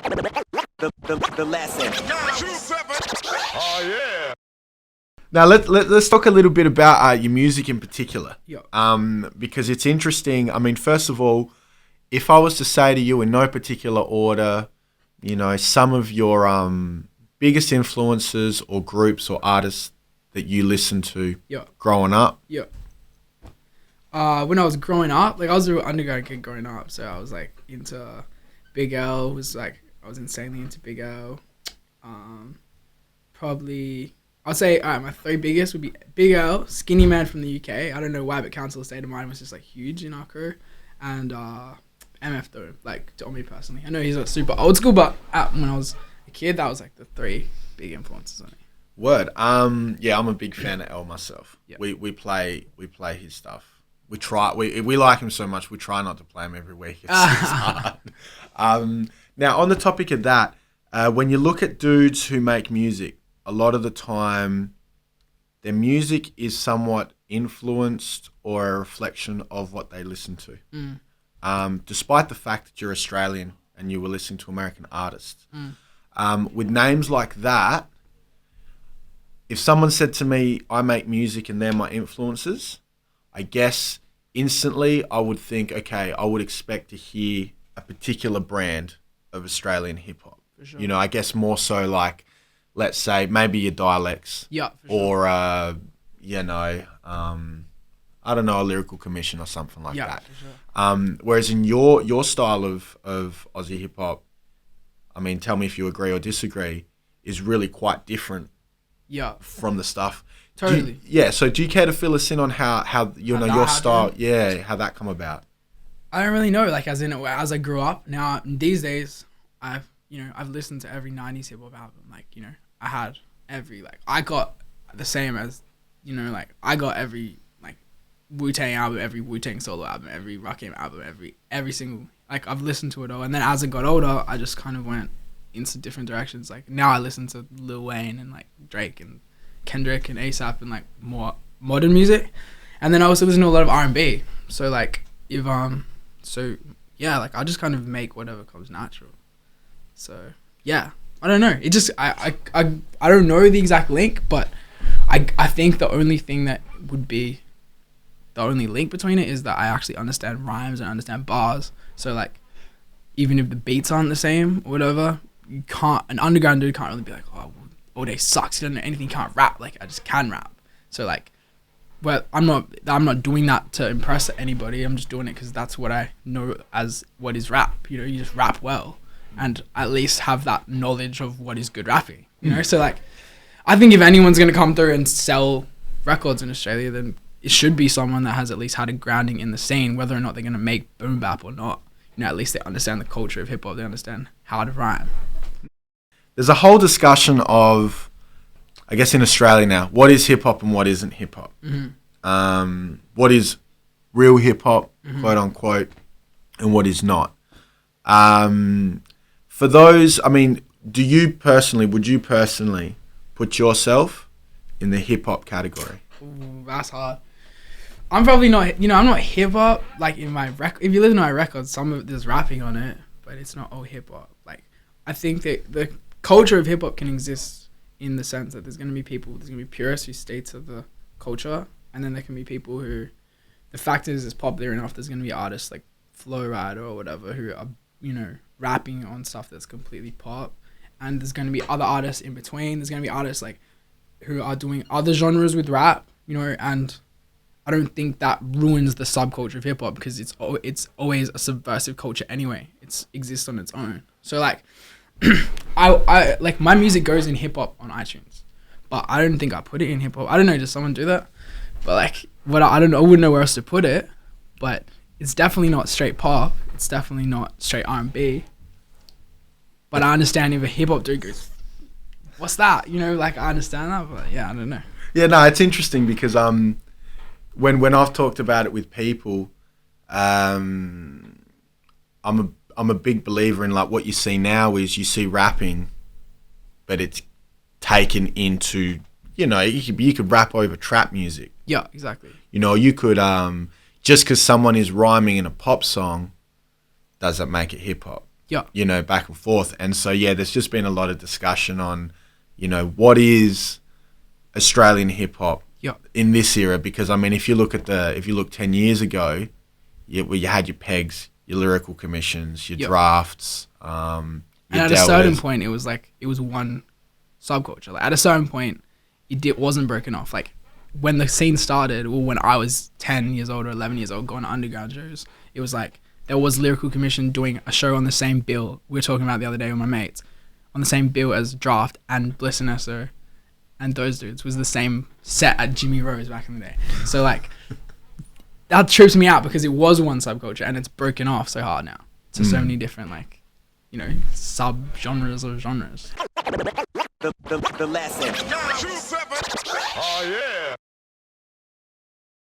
The lesson. Oh yeah. Now let's talk a little bit about your music in particular. Yeah. Because it's interesting. I mean, first of all, if I was to say to you in no particular order, you know, some of your biggest influences or groups or artists that you listened to growing up. Yeah. When I was growing up, like I was a real underground kid growing up, so I was like into Big L. I was insanely into Big L. Probably I'll say my three biggest would be Big L, Skinny Man from the UK. I don't know why, but Council State of Mind was just like huge in our crew, and MF though, like to me personally. I know he's like super old school, but when I was a kid, that was like the three big influences on me. Word. Yeah, I'm a big fan of L myself. Yep. We play his stuff. We like him so much. We try not to play him every week. It's hard. Now, on the topic of that, when you look at dudes who make music, a lot of the time, their music is somewhat influenced or a reflection of what they listen to. Despite the fact that you're Australian and you were listening to American artists. With names like that, if someone said to me, I make music and they're my influences, I guess instantly I would think, okay, I would expect to hear a particular brand of Australian hip hop. Sure. You know, I guess more so like, let's say maybe your dialects. Yeah. Or, you know, I don't know, a lyrical commission or something like that. For sure. Whereas in your style of Aussie hip hop, I mean, tell me if you agree or disagree, is really quite different. Yeah. From the stuff. Totally. So do you care to fill us in on how you know your style? Yeah, how that come about? I don't really know. Like as I grew up. Now these days, I've listened to every '90s hip hop album. Like I had I got the same as I got every Wu-Tang album, every Wu-Tang solo album, every Rakim album, every single I've listened to it all. And then as I got older, I just kind of went into different directions. Like now I listen to Lil Wayne and Drake and Kendrick and ASAP and more modern music, and then I also listen to a lot of R&B. So I just kind of make whatever comes natural. So yeah, I don't know. It just I don't know the exact link, but I think the only thing that would be the only link between it is that I actually understand rhymes and understand bars. So even if the beats aren't the same or whatever, an underground dude can't really be like, oh, Allday sucks, he doesn't know anything, he can't rap. I just can rap. So well, I'm not doing that to impress anybody. I'm just doing it because that's what I know as what is rap. You just rap well and at least have that knowledge of what is good rapping. So I think if anyone's gonna come through and sell records in Australia, then it should be someone that has at least had a grounding in the scene, whether or not they're gonna make boom bap or not. At least they understand the culture of hip hop. They understand how to rhyme. There's a whole discussion of, I guess in Australia now, what is hip hop and what isn't hip hop. Mm-hmm. What is real hip hop, quote unquote, and what is not. For those, I mean, would you personally put yourself in the hip hop category? Ooh, that's hard. I'm probably not, I'm not hip hop. In my record, if you listen to my records, some of there's rapping on it, but it's not all hip hop. I think that the culture of hip hop can exist in the sense that there's going to be purists who stay to the culture, and then there can be people who, the fact is it's popular enough, there's going to be artists like Flow Rider or whatever who are, rapping on stuff that's completely pop, and there's going to be other artists in between. There's going to be artists who are doing other genres with rap, and I don't think that ruins the subculture of hip hop because it's always a subversive culture anyway. It exists on its own. So I my music goes in hip hop on iTunes, but I don't think I put it in hip hop. I don't know, does someone do that? But I wouldn't know where else to put it. But it's definitely not straight pop. It's definitely not straight R&B. But I understand if a hip hop dude goes, what's that? I understand that, but yeah, I don't know. Yeah, no, it's interesting because when I've talked about it with people, I'm a big believer in what you see now is you see rapping, but it's taken into you could rap over trap music. Yeah, exactly. You could just because someone is rhyming in a pop song doesn't make it hip hop. Yeah. You know, back and forth. And so, yeah, there's just been a lot of discussion on, you know, what is Australian hip hop in this era? Because I mean, if you look 10 years ago, you had your pegs, your lyrical commissions, your drafts. And at a certain point, it was one subculture. Like, at a certain point, it wasn't broken off. Like, when the scene started, or when I was 10 years old or 11 years old going to underground shows, it was like there was lyrical commission doing a show on the same bill. We were talking about the other day with my mates, on the same bill as Draft and Bliss and Esso, and those dudes was the same set at Jimmy Rose back in the day. So like that trips me out because it was one subculture and it's broken off so hard now to so many different, like, you know, sub genres of genres. The lesson. Oh yeah.